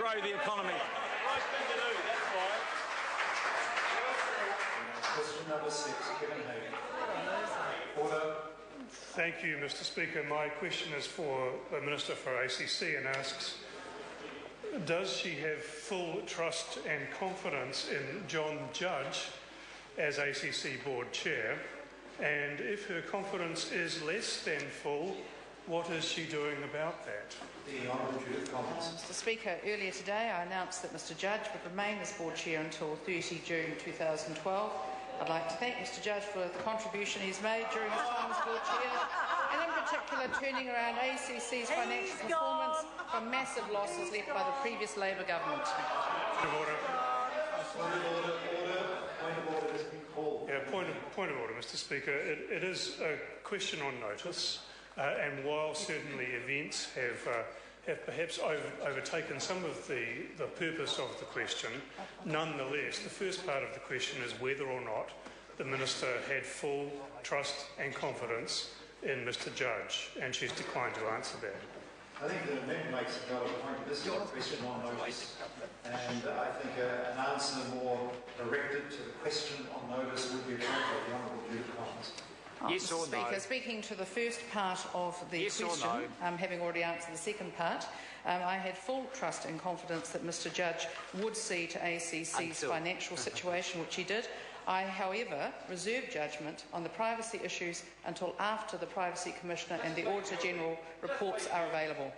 grow the economy. Right thing to do, that's why. Question number 6, Kevin Hague. Order. Thank you, Mr Speaker. My question is for the Minister for ACC and asks, does she have full trust and confidence in John Judge as ACC Board Chair? And if her confidence is less than full, what is she doing about that? The Honourable Judith Collins. Mr Speaker, earlier today I announced that Mr Judge would remain as Board Chair until 30 June 2012. I'd like to thank Mr Judge for the contribution he's made during his time as Board Chair, and in particular turning around ACC's financial performance from massive losses left by the previous Labour government. Point of order. Point of order. Point of order has been called. Yeah, point of order, Mr Speaker. It is a question on notice, and while certainly events have perhaps overtaken some of the purpose of the question, nonetheless, the first part of the question is whether or not the Minister had full trust and confidence in Mr Judge, and she's declined to answer that. I think the amendment makes a valid point. This is a question on notice, and I think an answer more directed to the question on notice would be appropriate. The Honourable Judith Collins. Yes or Speaker, no? Speaking to the first part of the Yes or question, no? having already answered the second part, I had full trust and confidence that Mr Judge would see to ACC's financial situation, which he did. I, however, reserve judgment on the privacy issues until after the Privacy Commissioner and the Auditor General reports are available.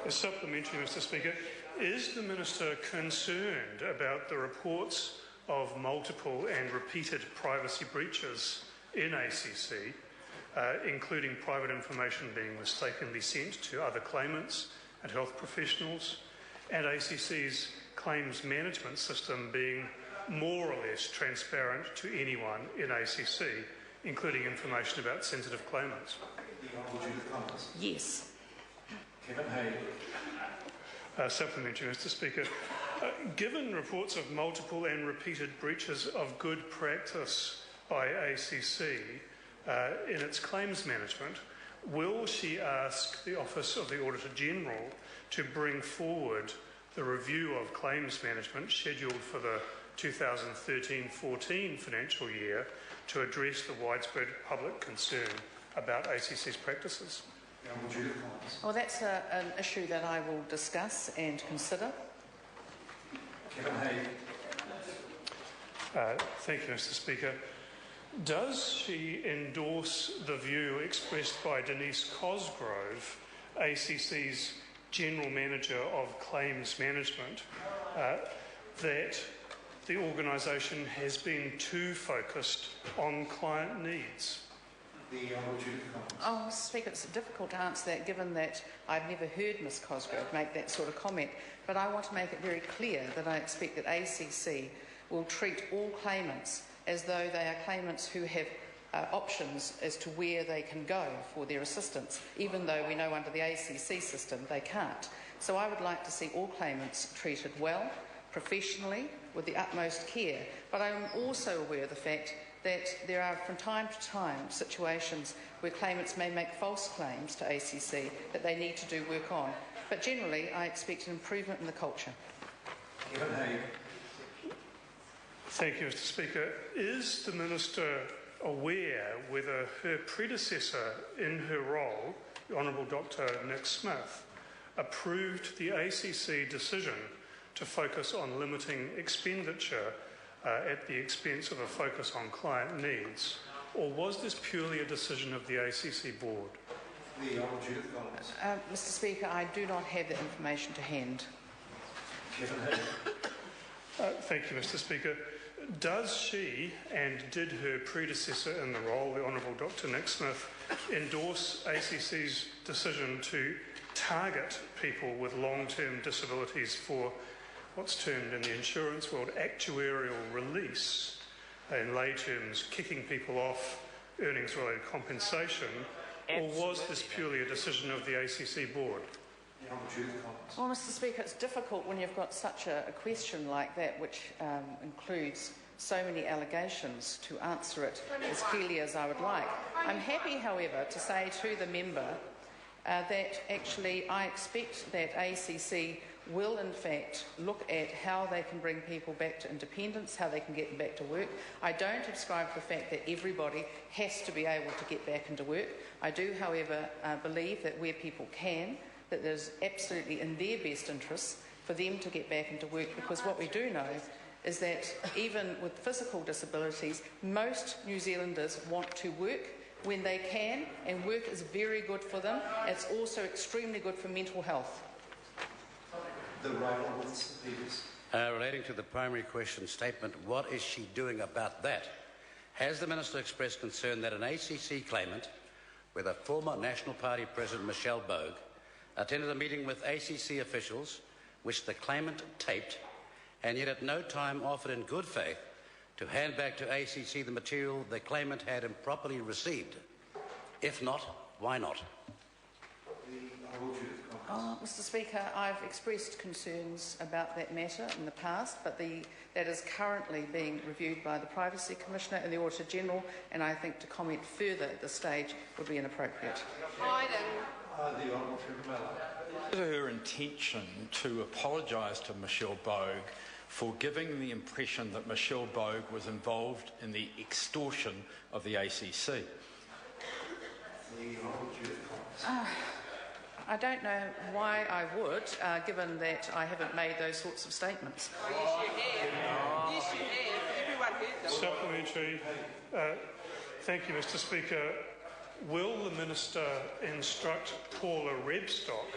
A supplementary, Mr Speaker. Is the Minister concerned about the reports of multiple and repeated privacy breaches in ACC, including private information being mistakenly sent to other claimants and health professionals, and ACC's claims management system being more or less transparent to anyone in ACC, including information about sensitive claimants? The Honourable Judith Collins. Yes. Kevin Hague. Supplementary, Mr Speaker. Given reports of multiple and repeated breaches of good practice by ACC in its claims management, will she ask the Office of the Auditor General to bring forward the review of claims management scheduled for the 2013-14 financial year to address the widespread public concern about ACC's practices? The Honourable Judith Collins. Well, that's an issue that I will discuss and consider. Kevin Hague. Thank you, Mr Speaker. Does she endorse the view expressed by Denise Cosgrove, ACC's General Manager of Claims Management, that the organisation has been too focused on client needs? The Honourable Judith Collins. Oh, Mr Speaker, it's difficult to answer that given that I've never heard Ms Cosgrove make that sort of comment, but I want to make it very clear that I expect that ACC will treat all claimants as though they are claimants who have options as to where they can go for their assistance, even though we know under the ACC system they can't. So I would like to see all claimants treated well, professionally, with the utmost care, but I'm also aware of the fact that there are from time to time situations where claimants may make false claims to ACC that they need to do work on. But generally, I expect an improvement in the culture. Kevin Hague. Thank you, Mr Speaker. Is the Minister aware whether her predecessor in her role, the Honourable Dr Nick Smith, approved the ACC decision to focus on limiting expenditure at the expense of a focus on client needs, or was this purely a decision of the ACC Board? The Honourable Judith Collins. Mr Speaker, I do not have that information to hand. Kevin Hague. Thank you, Mr Speaker. Does she, and did her predecessor in the role, the Honourable Dr Nick Smith, endorse ACC's decision to target people with long-term disabilities for what's termed in the insurance world actuarial release, in lay terms kicking people off earnings-related compensation, or was this purely a decision of the ACC Board? Well, Mr Speaker, it's difficult when you've got such a question like that, which includes so many allegations, to answer it as clearly as I would like. I'm happy, however, to say to the member that actually I expect that ACC will in fact look at how they can bring people back to independence, how they can get them back to work. I don't subscribe to the fact that everybody has to be able to get back into work. I do, however, believe that where people can, that it is absolutely in their best interests for them to get back into work, because what we do know is that even with physical disabilities, most New Zealanders want to work when they can, and work is very good for them. It's also extremely good for mental health. The right honourable Mr. Peters. Relating to the primary question statement, what is she doing about that? Has the Minister expressed concern that an ACC claimant, with a former National Party President Michelle Bogue, attended a meeting with ACC officials which the claimant taped, and yet at no time offered in good faith to hand back to ACC the material the claimant had improperly received? If not, why not? Mr. Speaker, I've expressed concerns about that matter in the past, but that is currently being reviewed by the Privacy Commissioner and the Auditor General, and I think to comment further at this stage would be inappropriate. The Honourable Trevor Mallard. Is it her intention to apologise to Michelle Bogue for giving the impression that Michelle Bogue was involved in the extortion of the ACC? The Honourable Judith. I don't know why I would, given that I haven't made those sorts of statements. Oh, yes, you have. Yes, you have. Everyone heard that. Supplementary. Thank you, Mr. Speaker. Will the Minister instruct Paula Rebstock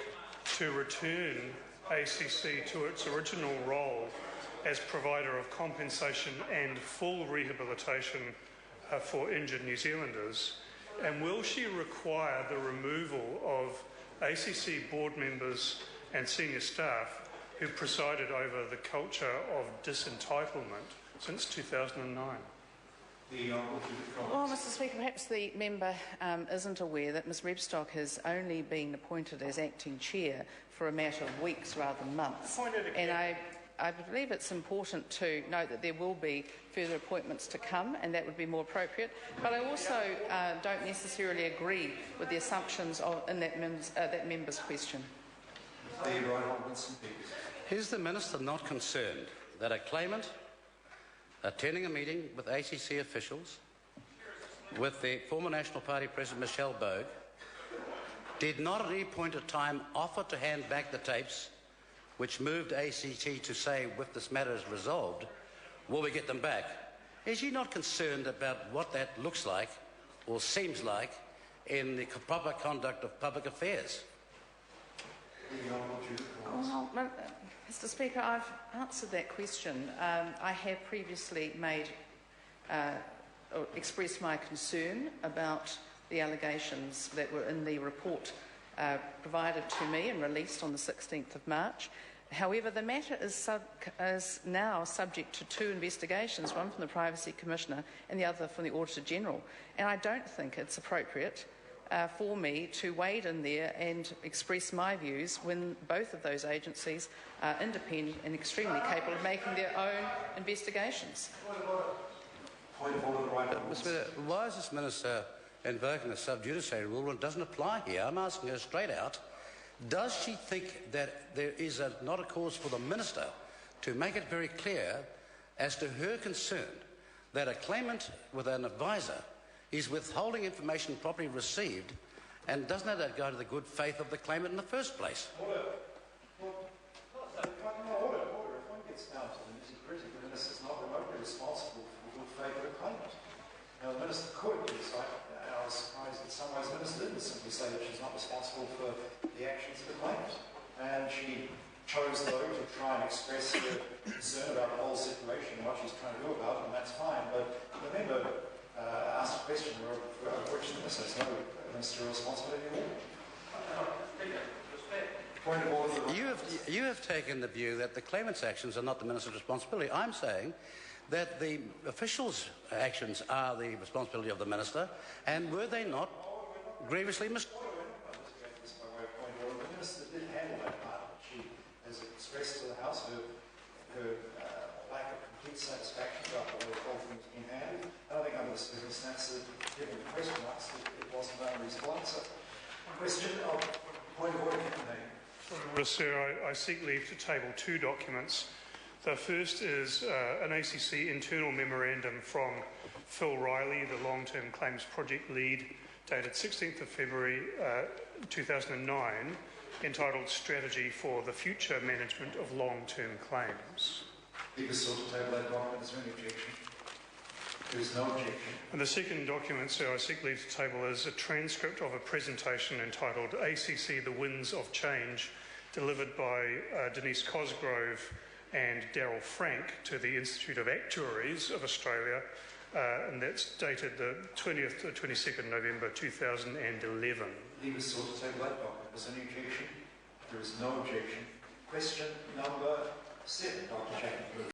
to return ACC to its original role as provider of compensation and full rehabilitation for injured New Zealanders? And will she require the removal of ACC board members and senior staff who presided over the culture of disentitlement since 2009? Well, Mr. Speaker, perhaps the member isn't aware that Ms Rebstock has only been appointed as acting chair for a matter of weeks rather than months. And I believe it's important to note that there will be further appointments to come, and that would be more appropriate. But I also don't necessarily agree with the assumptions in that member's question. The right honourable Mr. Peters. Is the Minister not concerned that a claimant attending a meeting with ACC officials with the former National Party President Michelle Bogue did not at any point of time offer to hand back the tapes, which moved ACT to say, if this matter is resolved, will we get them back? Is she not concerned about what that looks like or seems like in the proper conduct of public affairs? Well, Mr. Speaker, I've answered that question. I have previously expressed my concern about the allegations that were in the report provided to me and released on the 16th of March. However, the matter is now subject to two investigations, one from the Privacy Commissioner and the other from the Auditor General. And I don't think it's appropriate for me to wade in there and express my views when both of those agencies are independent and extremely capable of making their own investigations. Point of order, the right honourable. Why is this Minister invoking a sub judice rule when it doesn't apply here? I'm asking her straight out. Does she think that there is not a cause for the Minister to make it very clear as to her concern that a claimant with an advisor is withholding information properly received, and doesn't that go to the good faith of the claimant in the first place? Order. If one gets down to the nitty-gritty, the Minister's not remotely responsible for the good faith of the claimant. Now, the Minister could decide. I was surprised in some ways the Minister didn't simply say that she's not responsible for the actions of the claimant. And she chose, though, to try and express her concern about the whole situation and what she's trying to do about it, and that's fine. But the member asked a question of which the Minister has no ministerial responsibility at all. Point of order. You have taken the view that the claimant's actions are not the Minister's responsibility. I'm saying that the officials' actions are the responsibility of the Minister, and were they not grievously The Minister did handle that part. She has expressed to the House her lack of complete satisfaction about the way the whole thing's been handled. I don't think under the circumstances, given the question marks, it wasn't unreasonable answer. Question of Sir, I seek leave to table two documents. The first is an ACC internal memorandum from Phil Riley, the long-term claims project lead, dated 16th of February 2009, entitled Strategy for the Future Management of Long-Term Claims. Leave us to table that document. Is there any objection? There is no objection. And the second document, sir, I seek leave to table is a transcript of a presentation entitled ACC The Winds of Change, delivered by Denise Cosgrove and Darryl Frank to the Institute of Actuaries of Australia, and that's dated the 20th to 22nd November 2011. Leave us to table that document. Is there any objection? There is no objection. Question number 7, Dr. Chapman.